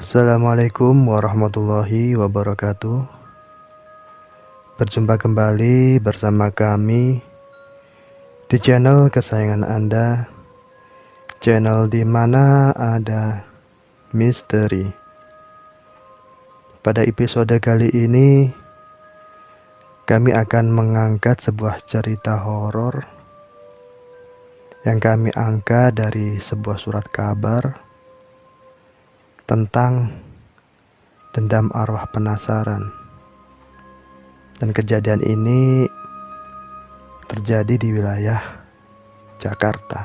Assalamualaikum warahmatullahi wabarakatuh. Berjumpa kembali bersama kami di channel kesayangan Anda, channel di mana ada misteri. Pada episode kali ini, kami akan mengangkat sebuah cerita horor yang kami angkat dari sebuah surat kabar tentang dendam arwah penasaran. Dan kejadian ini terjadi di wilayah Jakarta.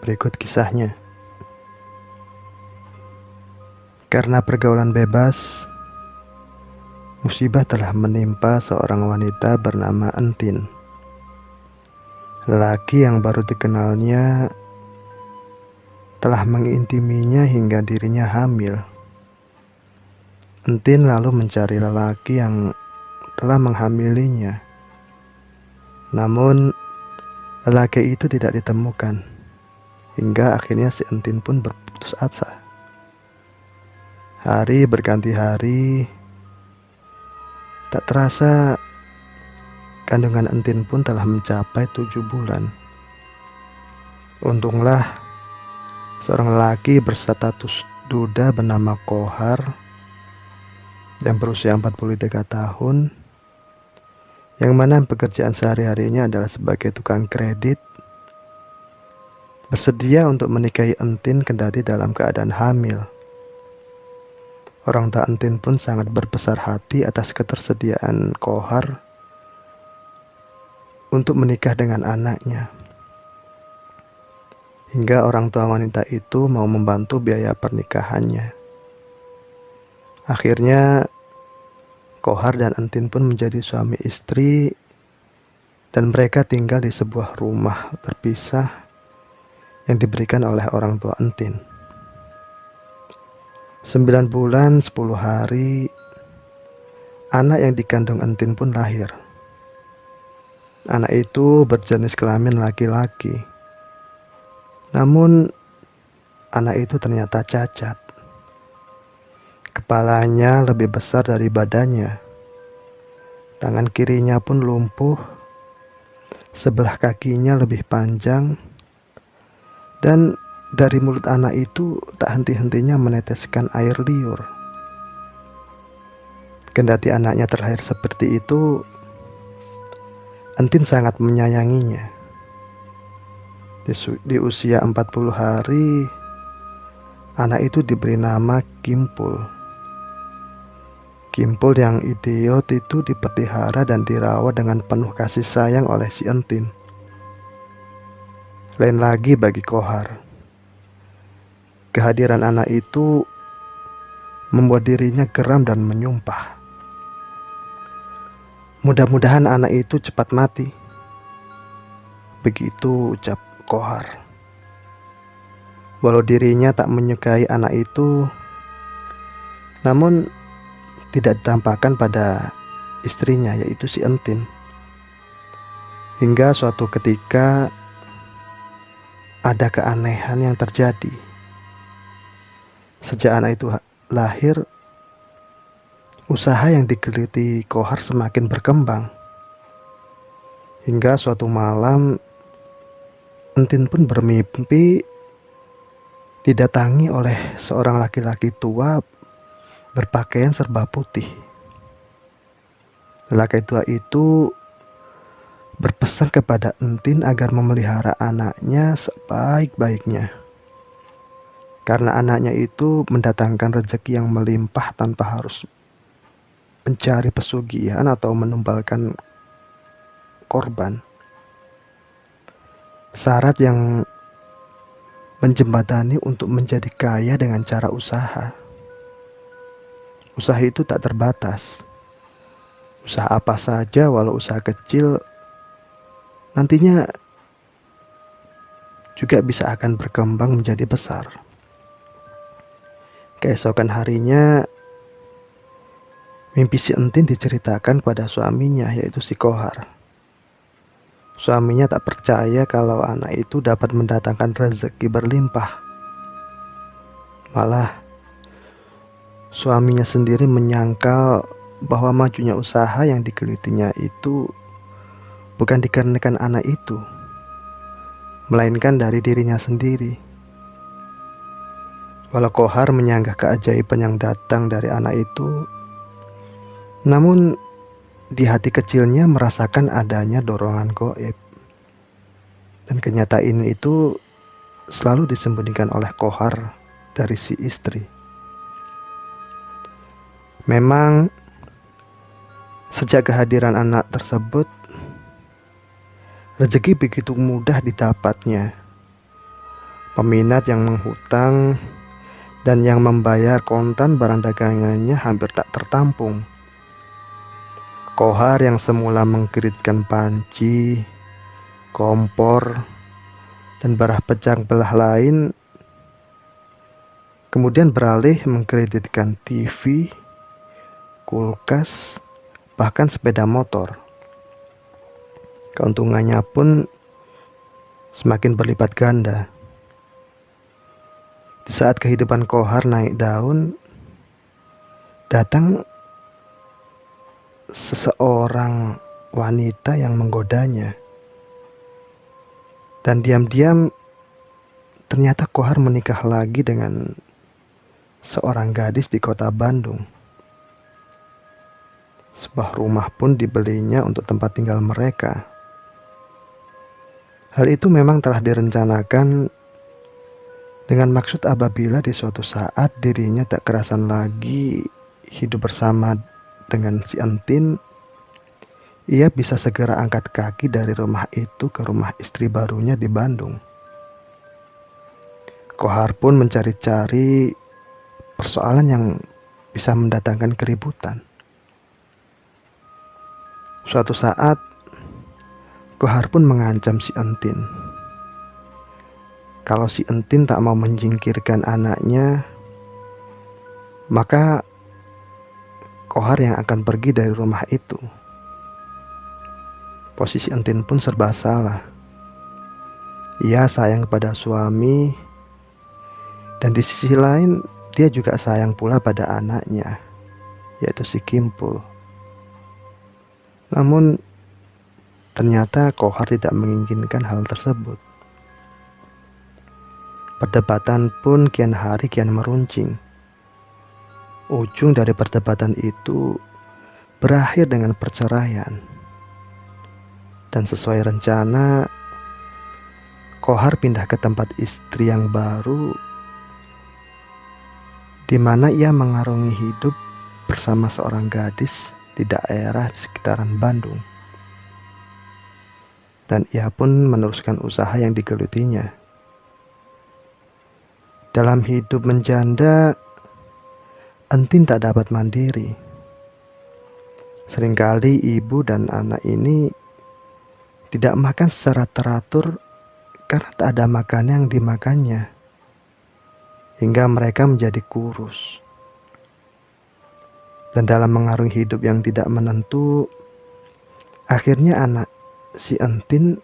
Berikut kisahnya. Karena pergaulan bebas, musibah telah menimpa seorang wanita bernama Entin. Lelaki yang baru dikenalnya telah mengintiminya hingga dirinya hamil. Entin lalu mencari lelaki yang telah menghamilinya. Namun, lelaki itu tidak ditemukan. Hingga akhirnya si Entin pun berputus asa. Hari berganti hari, tak terasa kandungan Entin pun telah mencapai 7 bulan. Untunglah, seorang lelaki berstatus duda bernama Kohar yang berusia 43 tahun, yang mana pekerjaan sehari-harinya adalah sebagai tukang kredit, bersedia untuk menikahi Entin kendati dalam keadaan hamil. Orang tua Entin pun sangat berbesar hati atas ketersediaan Kohar untuk menikah dengan anaknya. Hingga orang tua wanita itu mau membantu biaya pernikahannya. Akhirnya, Kohar dan Entin pun menjadi suami istri dan mereka tinggal di sebuah rumah terpisah yang diberikan oleh orang tua Entin. 9 bulan 10 hari, anak yang dikandung Entin pun lahir. Anak itu berjenis kelamin laki-laki. Namun, anak itu ternyata cacat. Kepalanya lebih besar dari badannya. Tangan kirinya pun lumpuh. Sebelah kakinya lebih panjang. Dan dari mulut anak itu tak henti-hentinya meneteskan air liur. Kendati anaknya terlahir seperti itu, Entin sangat menyayanginya. Di usia 40 hari, anak itu diberi nama Kimpul. Kimpul yang idiot itu dipelihara dan dirawat dengan penuh kasih sayang oleh si Entin. Lain lagi bagi Kohar. Kehadiran anak itu membuat dirinya geram dan menyumpah. Mudah-mudahan anak itu cepat mati. Begitu ucap Kohar. Walau dirinya tak menyukai anak itu, namun tidak ditampakkan pada istrinya, yaitu si Entin. Hingga suatu ketika ada keanehan yang terjadi. Sejak anak itu lahir, usaha yang digeluti Kohar semakin berkembang. Hingga suatu malam, Entin pun bermimpi didatangi oleh seorang laki-laki tua berpakaian serba putih. Lelaki tua itu berpesan kepada Entin agar memelihara anaknya sebaik-baiknya. Karena anaknya itu mendatangkan rezeki yang melimpah tanpa harus mencari pesugihan atau menumbalkan korban. Syarat yang menjembatani untuk menjadi kaya dengan cara usaha. Usaha itu tak terbatas. Usaha apa saja, walau usaha kecil, nantinya juga bisa akan berkembang menjadi besar. Keesokan harinya, mimpi si Entin diceritakan pada suaminya, yaitu si Kohar. Suaminya tak percaya kalau anak itu dapat mendatangkan rezeki berlimpah. Malah suaminya sendiri menyangkal bahwa majunya usaha yang digelutinya itu bukan dikarenakan anak itu, melainkan dari dirinya sendiri. Walau Kohar menyanggah keajaiban yang datang dari anak itu, namun di hati kecilnya merasakan adanya dorongan gaib. Dan kenyataan itu selalu disembunyikan oleh Kohar dari si istri. Memang sejak kehadiran anak tersebut, rezeki begitu mudah didapatnya. Peminat yang menghutang dan yang membayar kontan barang dagangannya hampir tak tertampung. Kohar yang semula mengkreditkan panci, kompor, dan barang pecah belah lain, kemudian beralih mengkreditkan TV, kulkas, bahkan sepeda motor. Keuntungannya pun semakin berlipat ganda. Di saat kehidupan Kohar naik daun, datang seseorang wanita yang menggodanya. Dan diam-diam ternyata Kohar menikah lagi dengan seorang gadis di kota Bandung. Sebuah rumah pun dibelinya untuk tempat tinggal mereka. Hal itu memang telah direncanakan dengan maksud apabila di suatu saat dirinya tak kerasan lagi hidup bersama dengan si Entin, ia bisa segera angkat kaki dari rumah itu ke rumah istri barunya di Bandung. Kohar pun mencari-cari persoalan yang bisa mendatangkan keributan. Suatu saat, Kohar pun mengancam si Entin. Kalau si Entin tak mau menyingkirkan anaknya, maka Kohar yang akan pergi dari rumah itu. Posisi Entin pun serba salah. Ia sayang kepada suami, dan di sisi lain dia juga sayang pula pada anaknya, yaitu si Kimpul. Namun ternyata Kohar tidak menginginkan hal tersebut. Perdebatan pun kian hari kian meruncing. Ujung dari perdebatan itu berakhir dengan perceraian. Dan sesuai rencana, Kohar pindah ke tempat istri yang baru, di mana ia mengarungi hidup bersama seorang gadis di daerah di sekitaran Bandung. Dan ia pun meneruskan usaha yang digelutinya. Dalam hidup menjanda, Entin tak dapat mandiri. Seringkali ibu dan anak ini tidak makan secara teratur karena tak ada makanan yang dimakannya, hingga mereka menjadi kurus. Dan dalam mengarungi hidup yang tidak menentu, akhirnya anak si Entin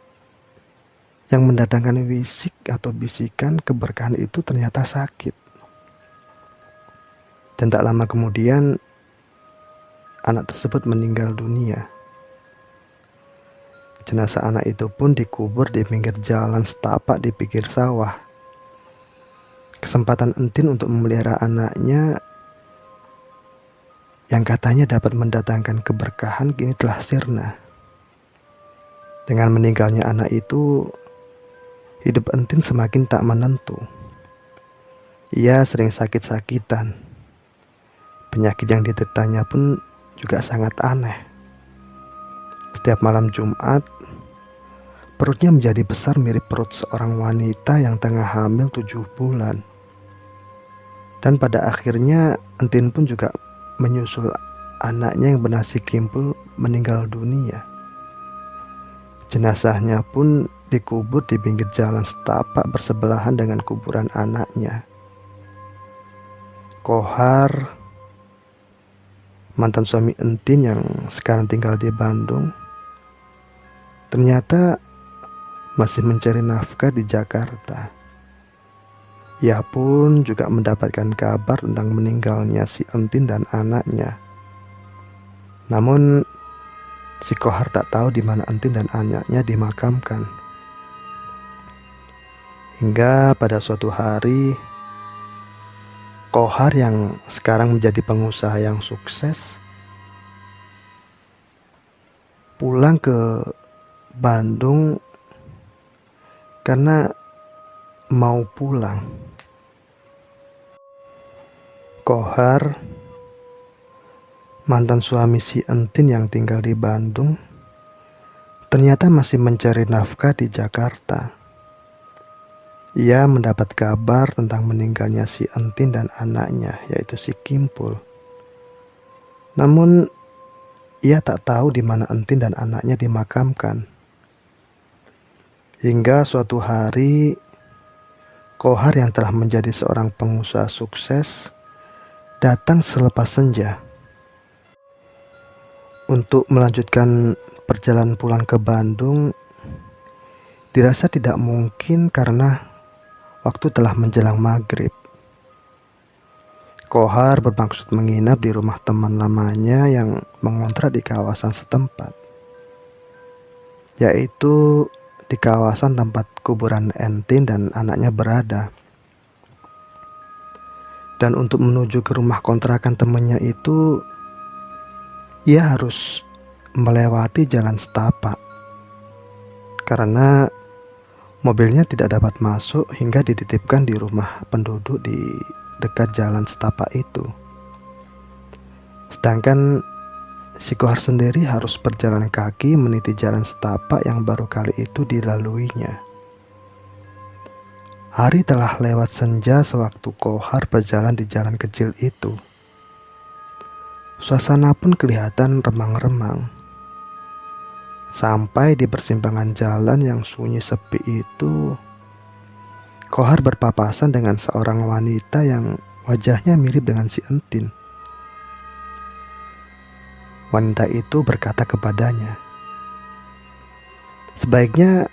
yang mendatangkan wisik atau bisikan keberkahan itu ternyata sakit. Dan tak lama kemudian anak tersebut meninggal dunia. Jenazah anak itu pun dikubur di pinggir jalan setapak di pinggir sawah. Kesempatan Entin untuk memelihara anaknya yang katanya dapat mendatangkan keberkahan kini telah sirna. Dengan meninggalnya anak itu, hidup Entin semakin tak menentu. Ia sering sakit-sakitan. Penyakit yang dideritanya pun juga sangat aneh. Setiap malam Jumat, perutnya menjadi besar mirip perut seorang wanita yang tengah hamil 7 bulan. Dan pada akhirnya Entin pun juga menyusul anaknya yang bernasi Kimpul meninggal dunia. Jenazahnya pun dikubur di pinggir jalan setapak bersebelahan dengan kuburan anaknya. Kohar, mantan suami Entin yang sekarang tinggal di Bandung, ternyata masih mencari nafkah di Jakarta. Ia pun juga mendapatkan kabar tentang meninggalnya si Entin dan anaknya. Namun si Kohar tak tahu di mana Entin dan anaknya dimakamkan. Hingga pada suatu hari, Kohar yang sekarang menjadi pengusaha yang sukses pulang ke Bandung karena mau pulang. Kohar, mantan suami si Entin yang tinggal di Bandung, ternyata masih mencari nafkah di Jakarta. Ia mendapat kabar tentang meninggalnya si Entin dan anaknya, yaitu si Kimpul. Namun, ia tak tahu di mana Entin dan anaknya dimakamkan. Hingga suatu hari, Kohar yang telah menjadi seorang pengusaha sukses datang selepas senja untuk melanjutkan perjalanan pulang ke Bandung. Dirasa tidak mungkin karena waktu telah menjelang maghrib. Kohar bermaksud menginap di rumah teman lamanya yang mengontrak di kawasan setempat, yaitu di kawasan tempat kuburan Entin dan anaknya berada. Dan untuk menuju ke rumah kontrakan temannya itu, ia harus melewati jalan setapak karena mobilnya tidak dapat masuk hingga dititipkan di rumah penduduk di dekat jalan setapak itu. Sedangkan si Kohar sendiri harus berjalan kaki meniti jalan setapak yang baru kali itu dilaluinya. Hari telah lewat senja sewaktu Kohar berjalan di jalan kecil itu. Suasana pun kelihatan remang-remang. Sampai di persimpangan jalan yang sunyi sepi itu, Kohar berpapasan dengan seorang wanita yang wajahnya mirip dengan si Entin. Wanita itu berkata kepadanya, "Sebaiknya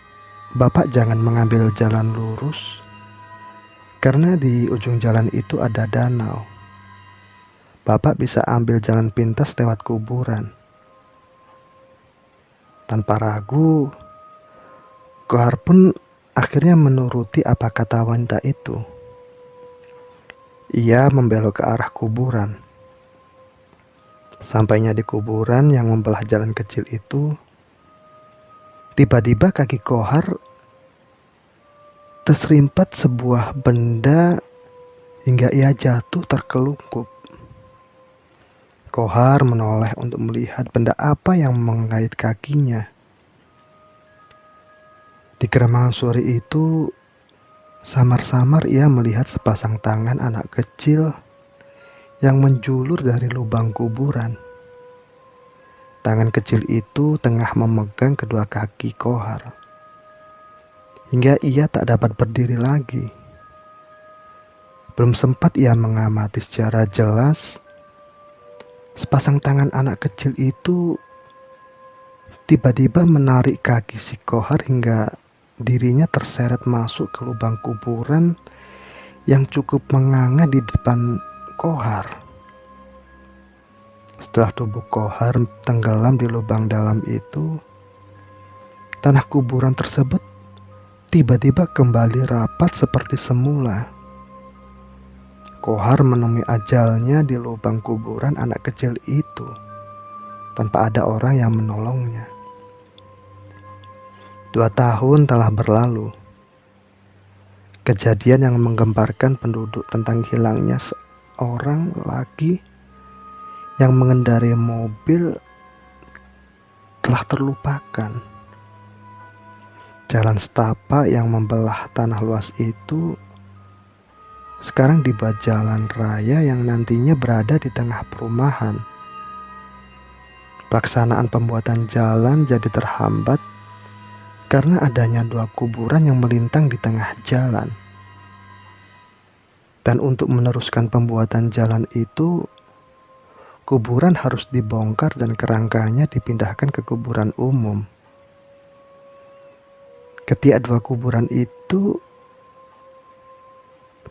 Bapak jangan mengambil jalan lurus, karena di ujung jalan itu ada danau. Bapak bisa ambil jalan pintas lewat kuburan." Tanpa ragu, Kohar pun akhirnya menuruti apa kata wanita itu. Ia membelok ke arah kuburan. Sampainya di kuburan yang membelah jalan kecil itu, tiba-tiba kaki Kohar terserempat sebuah benda hingga ia jatuh terkelungkup. Kohar menoleh untuk melihat benda apa yang mengait kakinya. Di keremangan sore itu, samar-samar ia melihat sepasang tangan anak kecil yang menjulur dari lubang kuburan. Tangan kecil itu tengah memegang kedua kaki Kohar, hingga ia tak dapat berdiri lagi. Belum sempat ia mengamati secara jelas, sepasang tangan anak kecil itu tiba-tiba menarik kaki si Kohar hingga dirinya terseret masuk ke lubang kuburan yang cukup menganga di depan Kohar. Setelah tubuh Kohar tenggelam di lubang dalam itu, tanah kuburan tersebut tiba-tiba kembali rapat seperti semula. Kohar menemui ajalnya di lubang kuburan anak kecil itu, tanpa ada orang yang menolongnya. 2 tahun telah berlalu. Kejadian yang menggemparkan penduduk tentang hilangnya seorang laki yang mengendarai mobil telah terlupakan. Jalan setapak yang membelah tanah luas itu sekarang dibuat jalan raya yang nantinya berada di tengah perumahan. Pelaksanaan pembuatan jalan jadi terhambat karena adanya 2 kuburan yang melintang di tengah jalan. Dan untuk meneruskan pembuatan jalan itu, kuburan harus dibongkar dan kerangkanya dipindahkan ke kuburan umum. Ketiak 2 kuburan itu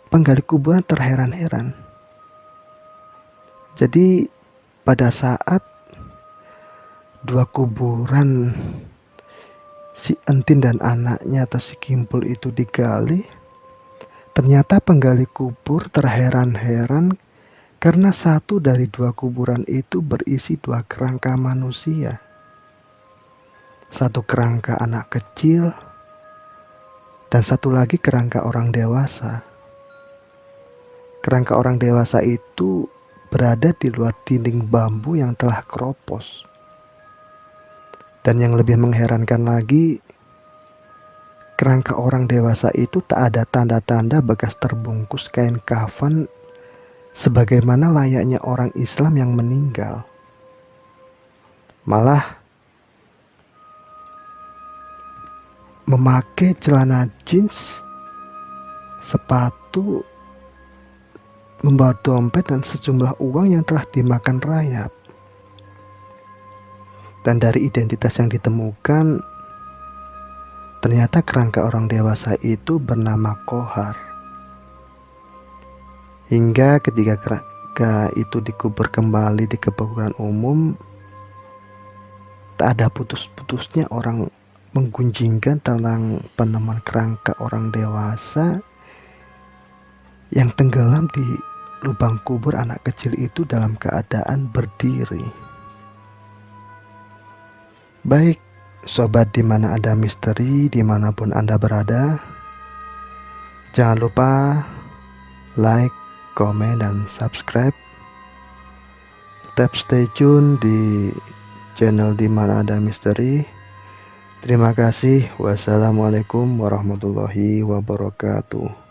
penggali kuburan terheran-heran. Jadi pada saat dua kuburan si Entin dan anaknya atau si Kimpul itu digali, ternyata penggali kubur terheran-heran karena satu dari dua kuburan itu berisi dua kerangka manusia. Satu kerangka anak kecil dan satu lagi kerangka orang dewasa. Kerangka orang dewasa itu berada di luar dinding bambu yang telah keropos. Dan yang lebih mengherankan lagi, kerangka orang dewasa itu tak ada tanda-tanda bekas terbungkus kain kafan sebagaimana layaknya orang Islam yang meninggal. Malah memakai celana jeans, sepatu, membawa dompet dan sejumlah uang yang telah dimakan rayap. Dan dari identitas yang ditemukan, ternyata kerangka orang dewasa itu bernama Kohar. Hingga ketika kerangka itu dikubur kembali di kuburan umum, tak ada putus-putusnya orang menggunjingkan tentang penemuan kerangka orang dewasa yang tenggelam di lubang kubur anak kecil itu dalam keadaan berdiri. Baik, sobat dimana ada misteri, dimanapun Anda berada, jangan lupa like, komen, dan subscribe. Tetap stay tune di channel dimana ada misteri. Terima kasih. Wassalamualaikum warahmatullahi wabarakatuh.